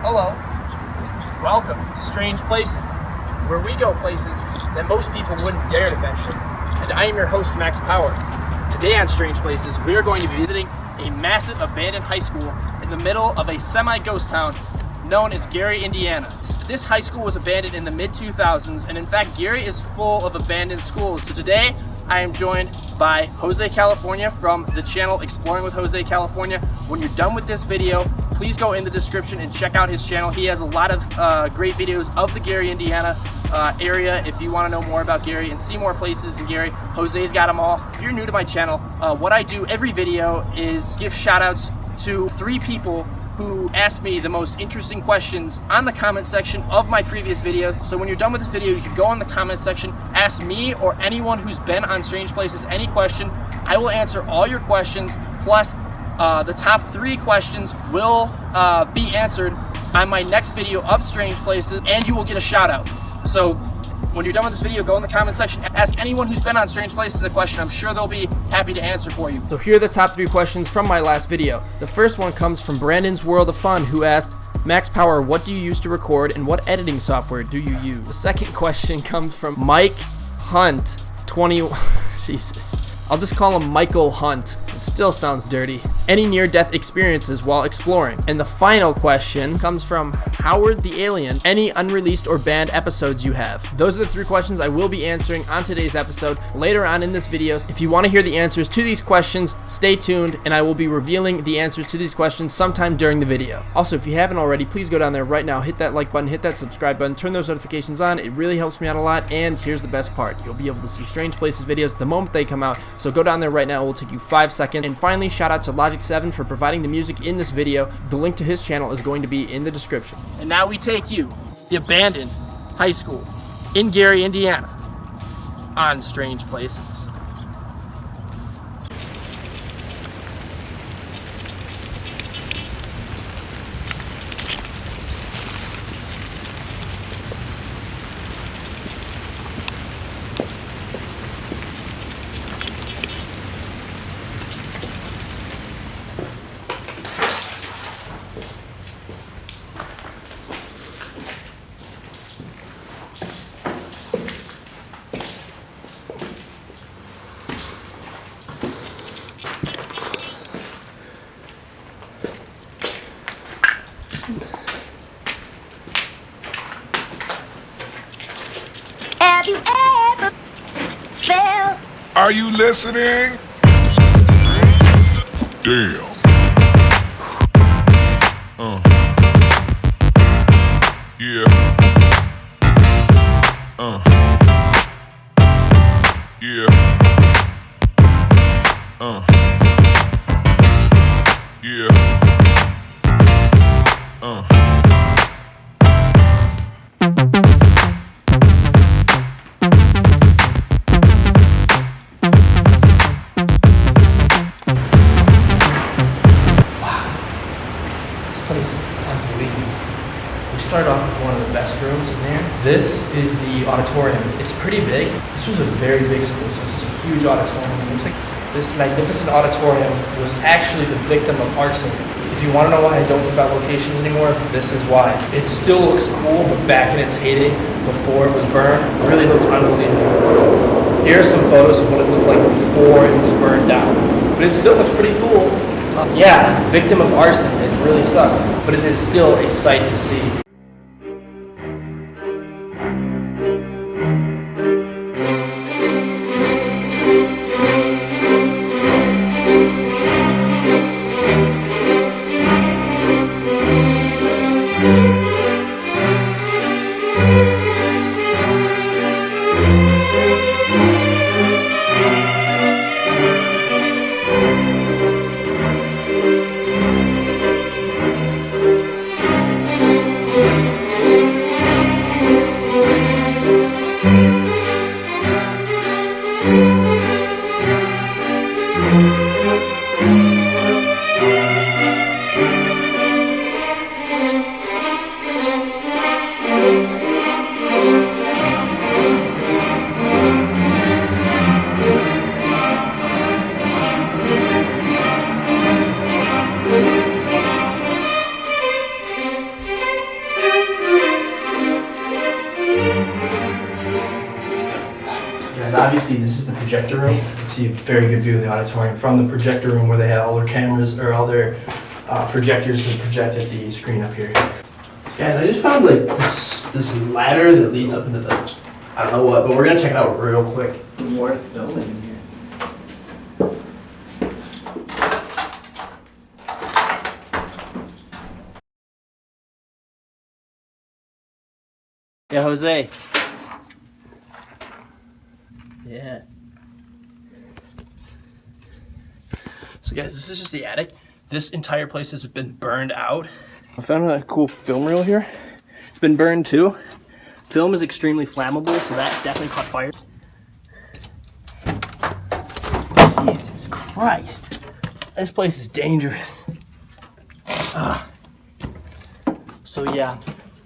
Hello, welcome to Strange Places, where we go places that most people wouldn't dare to venture. And I am your host, Max Power. Today on Strange Places, we are going to be visiting a massive abandoned high school in the middle of a semi-ghost town known as Gary, Indiana. This high school was abandoned in the mid-2000s, and in fact, Gary is full of abandoned schools. So today, I am joined by Jose California from the channel Exploring with Jose California. When you're done with this video, please go in the description and check out his channel. He has a lot of great videos of the Gary, Indiana area. If you want to know more about Gary and see more places in Gary, Jose's got them all. If you're new to my channel, what I do every video is give shout outs to 3 people who asked me the most interesting questions on the comment section of my previous video. So when you're done with this video, you can go in the comment section, ask me or anyone who's been on Strange Places any question. I will answer all your questions, plus the top 3 questions will be answered on my next video of Strange Places, and you will get a shout out. So when you're done with this video, go in the comment section, ask anyone who's been on Strange Places a question. I'm sure they'll be happy to answer for you. So here are the top 3 questions from my last video. The first one comes from Brandon's World of Fun, who asked, Max Power, what do you use to record and what editing software do you use? The second question comes from Mike Hunt 21. Jesus. I'll just call him Michael Hunt. It still sounds dirty. Any near-death experiences while exploring? And the final question comes from Howard the Alien. Any unreleased or banned episodes you have? Those are the 3 questions I will be answering on today's episode later on in this video. If you want to hear the answers to these questions, stay tuned, and I will be revealing the answers to these questions sometime during the video. Also, if you haven't already, please go down there right now, hit that like button, hit that subscribe button, turn those notifications on. It really helps me out a lot, and here's the best part. You'll be able to see Strange Places videos the moment they come out, so go down there right now. It will take you 5 seconds. And finally, shout out to Logic 7 for providing the music in this video. The link to his channel is going to be in the description. And now we take you to the abandoned high school in Gary, Indiana on Strange Places. Have you ever felt? Are you listening? Damn. Yeah. Yeah. Yeah. Place is unbelievable. We started off with one of the best rooms in there. This is the auditorium. It's pretty big. This was a very big school, so this is a huge auditorium. It looks like this magnificent auditorium was actually the victim of arson. If you want to know why I don't give out locations anymore, this is why. It still looks cool, but back in its heyday, before it was burned, it really looked unbelievable. Here are some photos of what it looked like before it was burned down. But it still looks pretty cool. Yeah, victim of arson. It really sucks, but it is still a sight to see. see, this is the projector room. You can see a very good view of the auditorium from the projector room where they have all their cameras or all their projectors to project at the screen up here. Guys, I just found like this ladder that leads up into the, I don't know what, but we're gonna check it out real quick. More filming in here. Yeah, Jose. Yeah. So guys, this is just the attic. This entire place has been burned out. I found a cool film reel here. It's been burned too. Film is extremely flammable, so that definitely caught fire. Jesus Christ. This place is dangerous. So yeah,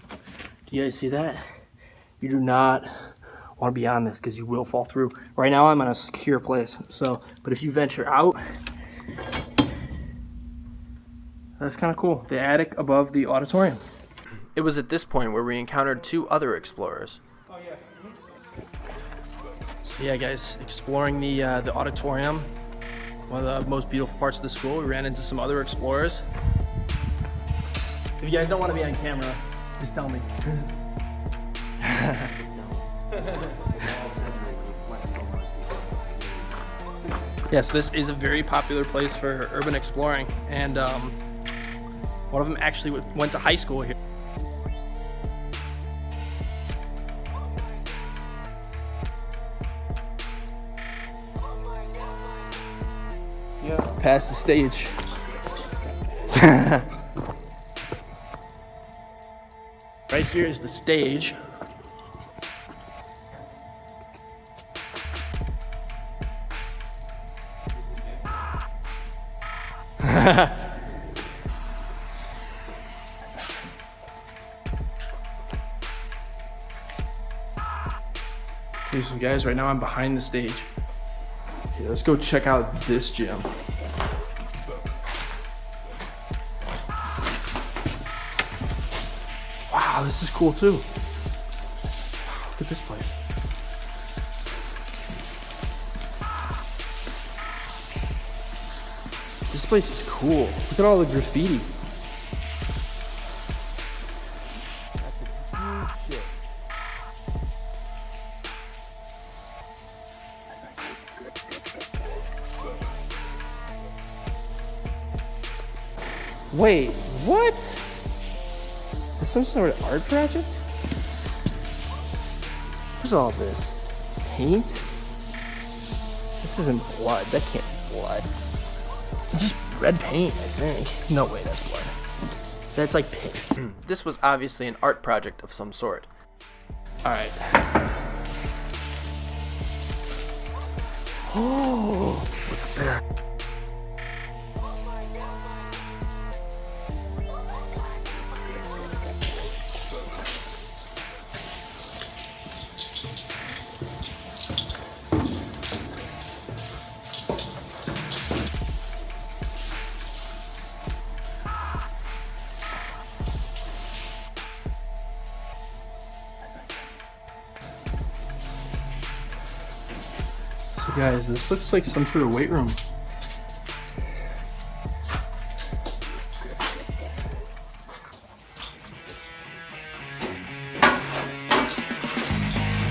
do you guys see that? You do not want to be on this because you will fall through. Right now I'm on a secure place, so, but if you venture out, that's kind of cool. The attic above the auditorium. It was at this point where we encountered two other explorers. Oh yeah. So yeah, guys, exploring the auditorium, one of the most beautiful parts of the school. We ran into some other explorers. If you guys don't want to be on camera, just tell me. Yes, this is a very popular place for urban exploring, and one of them actually went to high school here. Yeah, past the stage. Right here is the stage. Okay, so guys, right now I'm behind the stage. Okay, let's go check out this gym. Wow, this is cool too. Wow, look at this place. This place is cool. Look at all the graffiti. Wait, what? Is some sort of art project? What's all this? Paint? This isn't blood. That can't be blood. It's just red paint, I think. No way, that's blood. That's like paint. This was obviously an art project of some sort. Alright. Oh, what's up there? Guys, this looks like some sort of weight room.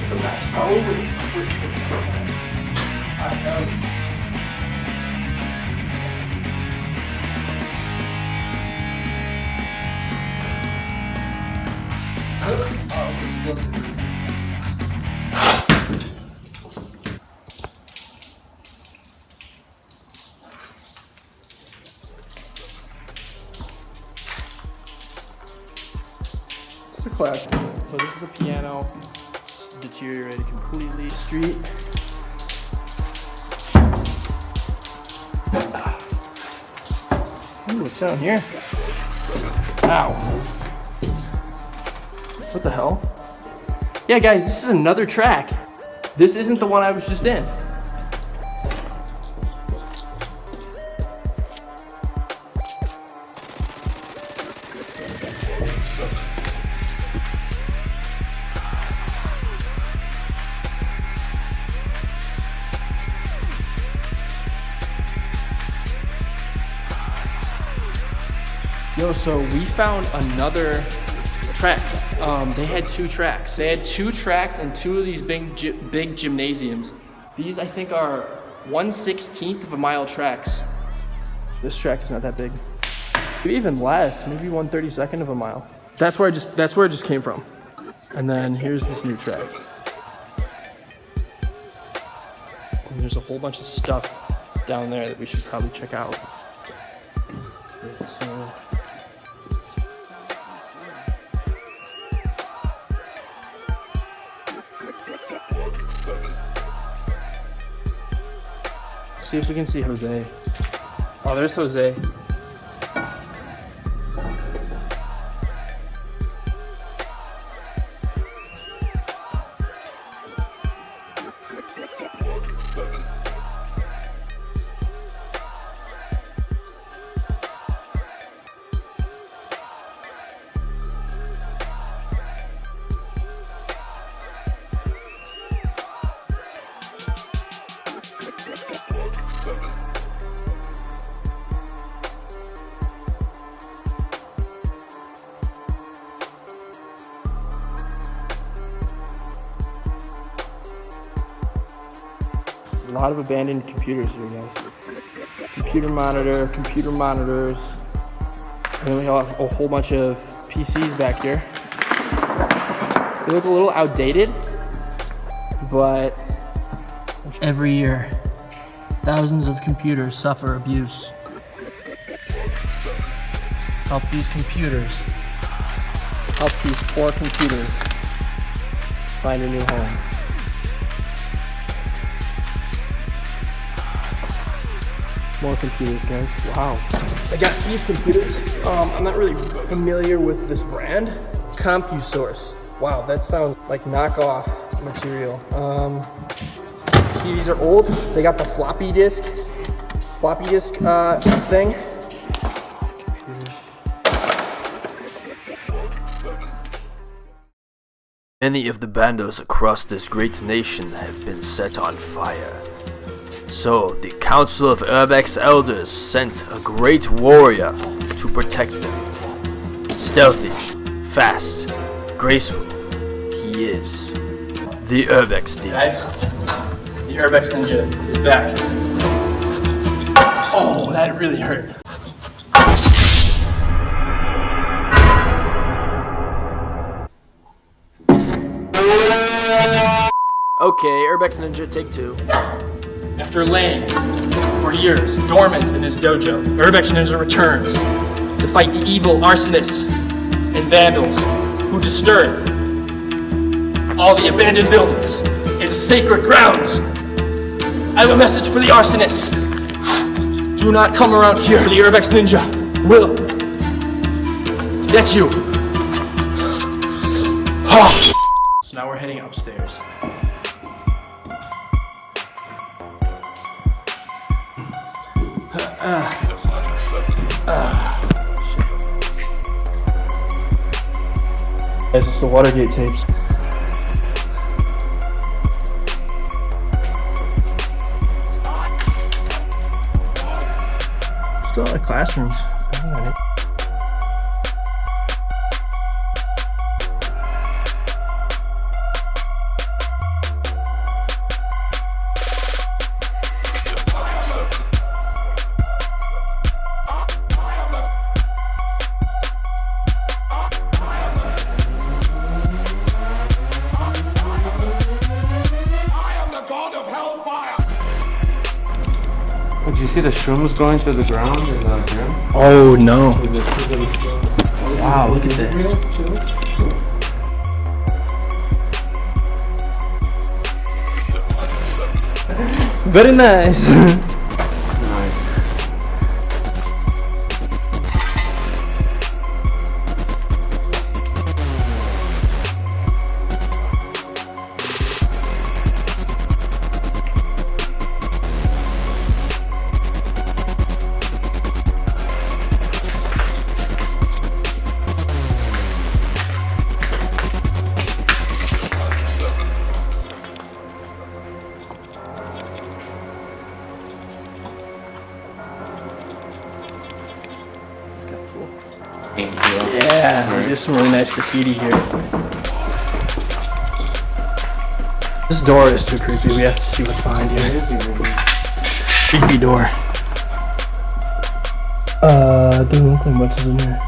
That's probably class. So this is a piano, just deteriorated completely. Street. Ooh, what's down here? Ow. What the hell? Yeah, guys, this is another track. This isn't the one I was just in. Yo, so we found another track. They had 2 tracks. They had 2 tracks and 2 of these big gymnasiums. These, I think, are 1/16 of a mile tracks. This track is not that big. Maybe even less, maybe 1/32 of a mile. That's where it just came from. And then here's this new track. And there's a whole bunch of stuff down there that we should probably check out. So, see if we can see Jose. Oh, there's Jose. A lot of abandoned computers here, guys. Computer monitors. And then we have a whole bunch of PCs back here. They look a little outdated, but every year, thousands of computers suffer abuse. Help these computers. Help these poor computers find a new home. More computers, guys. Wow. I got these computers. I'm not really familiar with this brand. CompuSource. Wow, that sounds like knockoff material. See, these are old. They got the floppy disk thing. Many of the bandos across this great nation have been set on fire. So, the Council of Urbex Elders sent a great warrior to protect them. Stealthy, fast, graceful, he is the Urbex Ninja. Guys, the Urbex Ninja is back. Oh, that really hurt. Okay, Urbex Ninja, take 2. After laying for years dormant in his dojo, Urbex Ninja returns to fight the evil arsonists and vandals who disturb all the abandoned buildings and sacred grounds. I have a message for the arsonists. Do not come around here. The Urbex Ninja will get you. So now we're heading upstairs. Guys, it's the Watergate tapes. Still a lot of classrooms. Did you see the shrooms going through the ground in the gym? Oh no. Wow, look at this. Very nice. Cool. Yeah, there's some really nice graffiti here. This door is too creepy. We have to see what's behind here. Creepy door. Doesn't look like much is in there.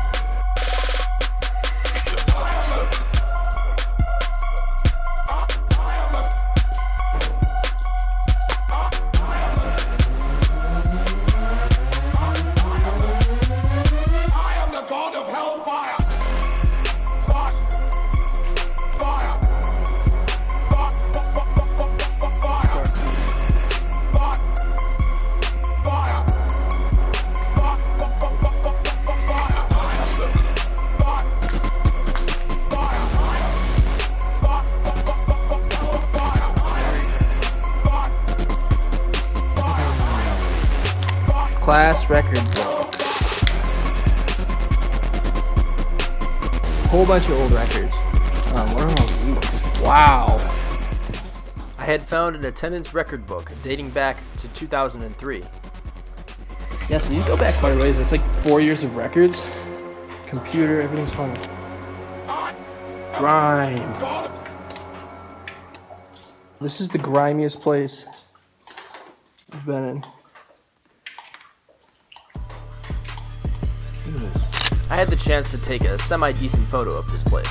Class record book. Whole bunch of old records. What are all these? Wow. I had found an attendance record book dating back to 2003. Yeah, so you go back quite a ways. It's like 4 years of records. Computer, everything's fine. Grime. This is the grimiest place I've been in. I had the chance to take a semi-decent photo of this place.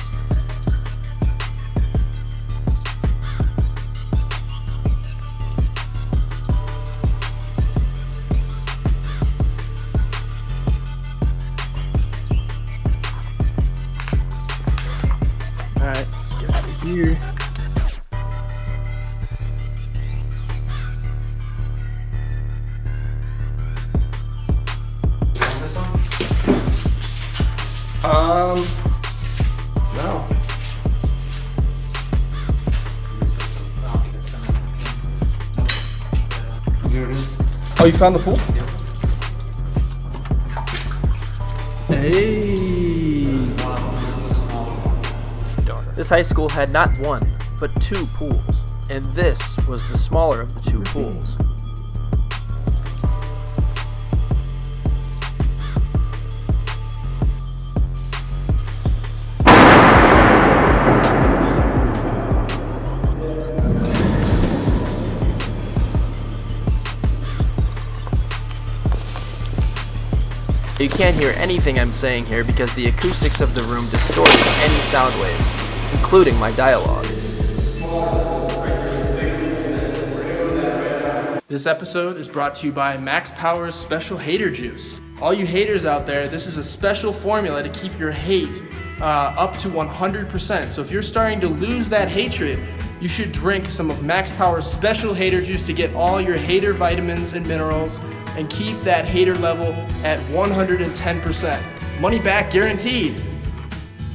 Alright, let's get out of here. No. Oh, you found the pool? Hey. This high school had not one, but 2 pools, and this was the smaller of the 2 pools. You can't hear anything I'm saying here because the acoustics of the room distorted any sound waves, including my dialogue. This episode is brought to you by Max Power's Special Hater Juice. All you haters out there, this is a special formula to keep your hate up to 100%. So if you're starting to lose that hatred, you should drink some of Max Power's Special Hater Juice to get all your hater vitamins and minerals and keep that hater level at 110%. Money back guaranteed.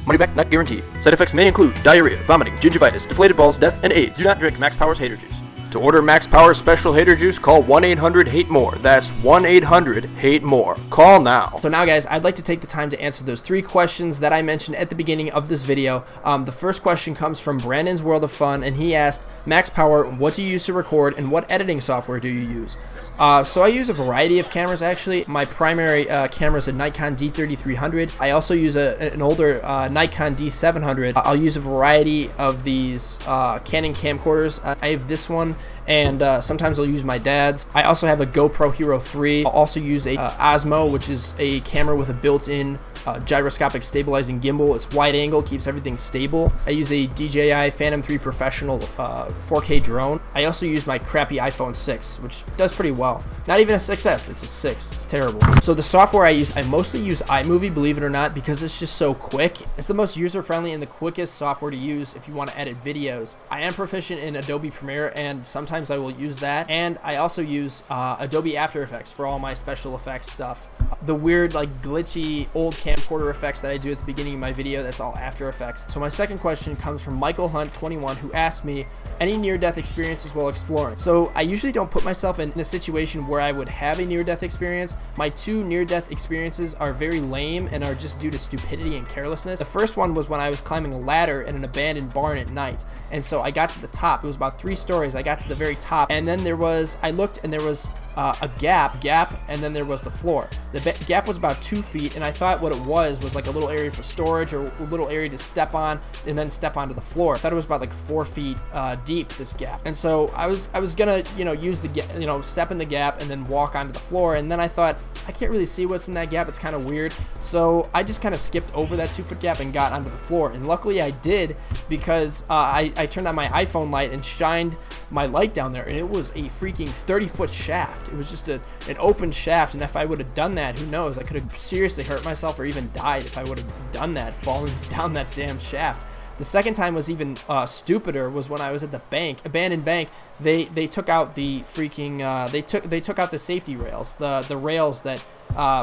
Money back not guaranteed. Side effects may include diarrhea, vomiting, gingivitis, deflated balls, death, and AIDS. Do not drink Max Power's Hater Juice. To order Max Power's Special Hater Juice, call 1-800-HATE-MORE. That's 1-800-HATE-MORE. Call now. So now guys, I'd like to take the time to answer those 3 questions that I mentioned at the beginning of this video. The first question comes from Brandon's World of Fun, and he asked, Max Power, what do you use to record and what editing software do you use? So I use a variety of cameras actually. My primary camera is a Nikon D3300. I also use an older Nikon D700. I'll use a variety of these Canon camcorders. I have this one, and sometimes I'll use my dad's. I also have a GoPro Hero 3. I'll also use a Osmo, which is a camera with a built-in gyroscopic stabilizing gimbal. It's wide angle, keeps everything stable. I use a DJI Phantom 3 Professional 4K drone. I also use my crappy iPhone 6, which does pretty well. Not even a 6S, it's a 6. It's terrible. So the software I use, I mostly use iMovie, believe it or not, because it's just so quick. It's the most user-friendly and the quickest software to use if you want to edit videos. I am proficient in Adobe Premiere, and sometimes I will use that. And I also use Adobe After Effects for all my special effects stuff. The weird, like, glitchy, old camcorder effects that I do at the beginning of my video, that's all After Effects. So my second question comes from Michael Hunt 21, who asked me, any near-death experiences while exploring? So I usually don't put myself in a situation where I would have a near-death experience. My 2 near-death experiences are very lame and are just due to stupidity and carelessness. The first one was when I was climbing a ladder in an abandoned barn at night, and so I got to the top. It was about 3 stories. I got to the very top, and then I looked, and there was a gap, and then there was the floor. The gap was about 2 feet, and I thought what it was like a little area for storage or a little area to step on and then step onto the floor. I thought it was about like 4 feet deep, this gap. And so I was gonna, use the, step in the gap and then walk onto the floor. And then I thought, I can't really see what's in that gap. It's kind of weird. So I just kind of skipped over that 2-foot gap and got onto the floor. And luckily I did, because I turned on my iPhone light and shined my light down there, and it was a freaking 30-foot shaft. It was just an open shaft, and if I would have done that, who knows, I could have seriously hurt myself or even died if I would have done that, falling down that damn shaft. The second time was even stupider, was when I was at the bank, abandoned bank. They took out the freaking they took out the safety rails, the rails that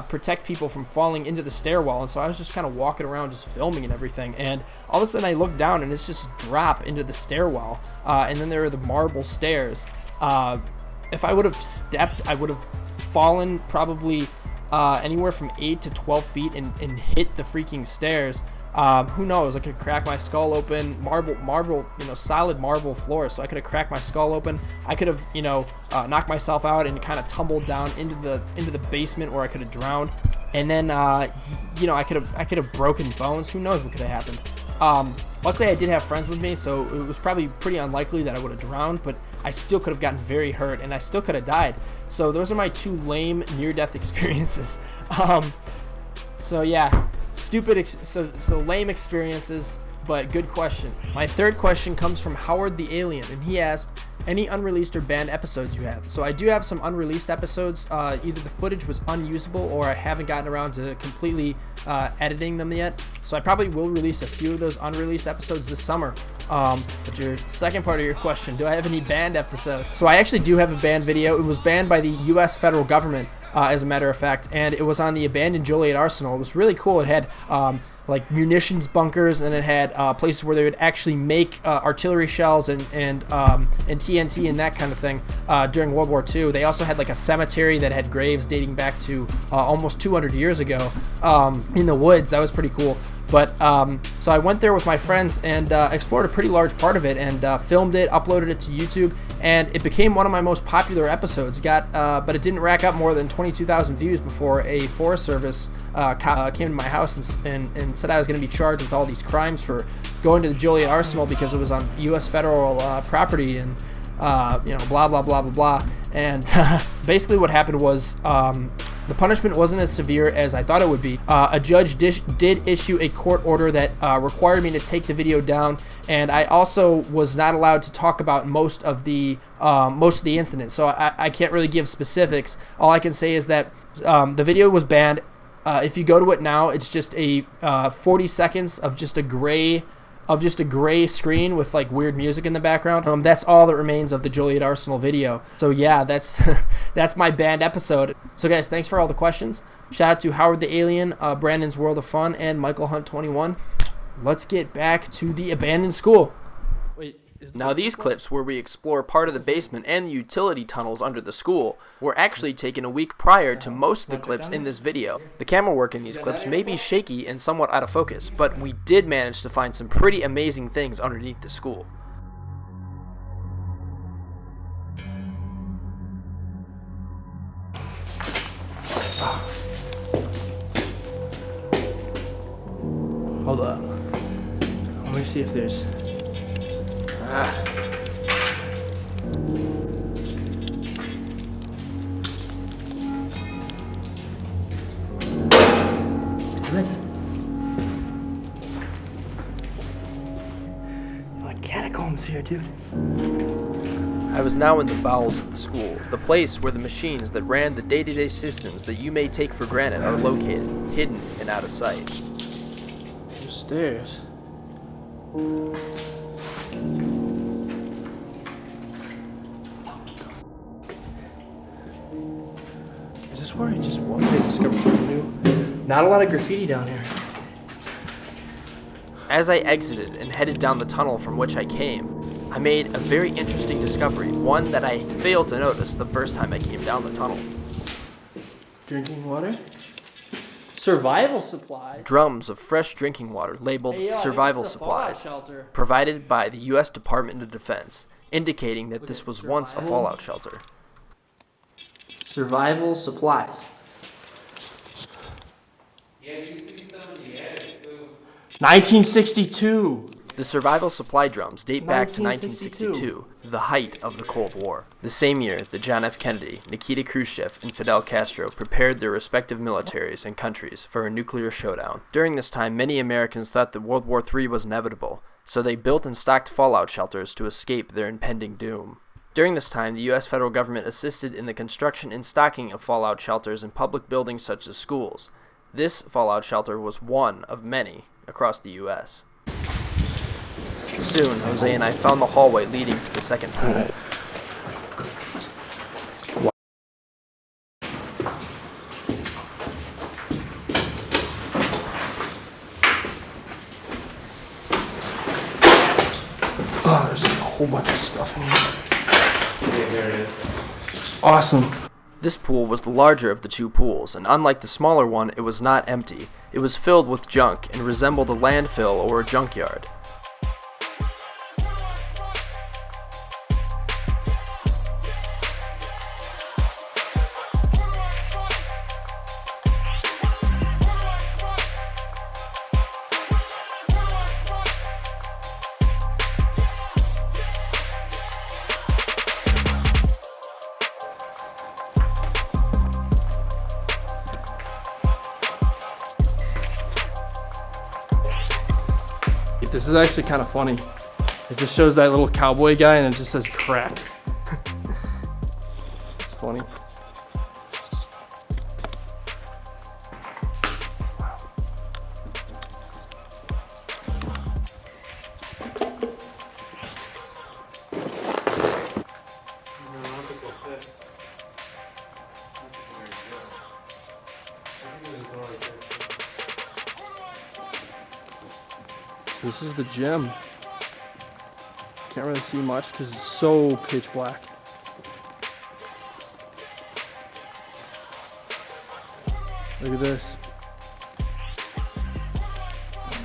protect people from falling into the stairwell. And so I was just kind of walking around just filming and everything, and all of a sudden I look down and it's just drop into the stairwell, and then there are the marble stairs. If I would have stepped, I would have fallen probably anywhere from 8 to 12 feet and hit the freaking stairs. Who knows, I could crack my skull open. Marble, solid marble floor, so I could have cracked my skull open. I could have, knocked myself out and kind of tumbled down into the basement where I could have drowned. And then, I could have broken bones. Who knows what could have happened. Luckily I did have friends with me, so it was probably pretty unlikely that I would have drowned, but I still could have gotten very hurt, and I still could have died. So those are my 2 lame near-death experiences. So yeah. So lame experiences, but good question. My third question comes from Howard the Alien, and he asked, any unreleased or banned episodes you have? So I do have some unreleased episodes. Either the footage was unusable or I haven't gotten around to completely editing them yet. So I probably will release a few of those unreleased episodes this summer. But your second part of your question, do I have any banned episodes? So I actually do have a banned video. It was banned by the US federal government, as a matter of fact, and it was on the abandoned Joliet Arsenal. It was really cool. It had like munitions bunkers, and it had places where they would actually make artillery shells and TNT and that kind of thing during World War II. They also had like a cemetery that had graves dating back to almost 200 years ago in the woods. That was pretty cool. But so I went there with my friends and explored a pretty large part of it, and filmed it, uploaded it to YouTube, and it became one of my most popular episodes. But it didn't rack up more than 22,000 views before a Forest Service came to my house and said I was going to be charged with all these crimes for going to the Joliet Arsenal because it was on U.S. federal property, and blah blah blah blah blah. And basically what happened was the punishment wasn't as severe as I thought it would be. A judge did issue a court order that required me to take the video down, and I also was not allowed to talk about most of the incident. So I can't really give specifics. All I can say is that the video was banned. If you go to it now, it's just a 40 seconds of just a gray screen with like weird music in the background. That's all that remains of the Joliet Arsenal video. So yeah, that's that's my banned episode. So guys, thanks for all the questions. Shout out to Howard the Alien, Brandon's World of Fun, and Michael Hunt 21. Let's get back to the abandoned school. Now these clips, where we explore part of the basement and the utility tunnels under the school, were actually taken a week prior to most of the clips in this video. The camera work in these clips may be shaky and somewhat out of focus, but we did manage to find some pretty amazing things underneath the school. Hold up. Let me see if there's... Damn it. Like catacombs here, dude. I was now in the bowels of the school, the place where the machines that ran the day-to-day systems that you may take for granted are located, hidden and out of sight. There's stairs. Is this where I just walked in and discovered something new? Not a lot of graffiti down here. As I exited and headed down the tunnel from which I came, I made a very interesting discovery, one that I failed to notice the first time I came down the tunnel. Drinking water? Survival supplies? Drums of fresh drinking water labeled survival supplies, provided by the U.S. Department of Defense, indicating that this was once a fallout shelter. Survival supplies. 1962. The survival supply drums date back to 1962, 1962, the height of the Cold War. The same year that John F. Kennedy, Nikita Khrushchev, and Fidel Castro prepared their respective militaries and countries for a nuclear showdown. During this time, many Americans thought that World War III was inevitable, so they built and stocked fallout shelters to escape their impending doom. During this time, the U.S. federal government assisted in the construction and stocking of fallout shelters in public buildings such as schools. This fallout shelter was one of many across the U.S. Soon, Jose and I found the hallway leading to the second pool. Oh, there's a whole bunch of stuff in here. Yeah, there it is. Awesome. This pool was the larger of the two pools, and unlike the smaller one, it was not empty. It was filled with junk and resembled a landfill or a junkyard. This is actually kind of funny. It just shows that little cowboy guy and it just says crack. It's funny. This is the gym. Can't really see much because it's so pitch black. Look at this.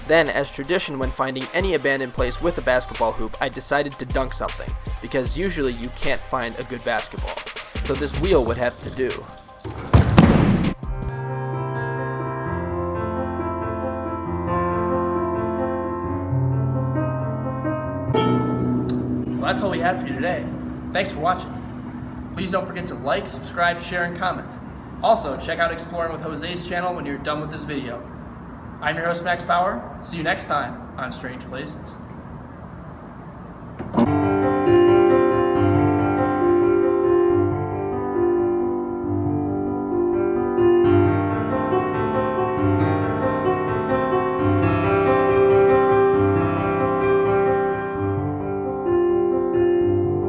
Then, as tradition when finding any abandoned place with a basketball hoop, I decided to dunk something, because usually you can't find a good basketball. So this wheel would have to do. Well, that's all we had for you today. Thanks for watching. Please don't forget to like, subscribe, share, and comment. Also, check out Exploring with Jose's channel when you're done with this video. I'm your host, Max Power. See you next time on Strange Places.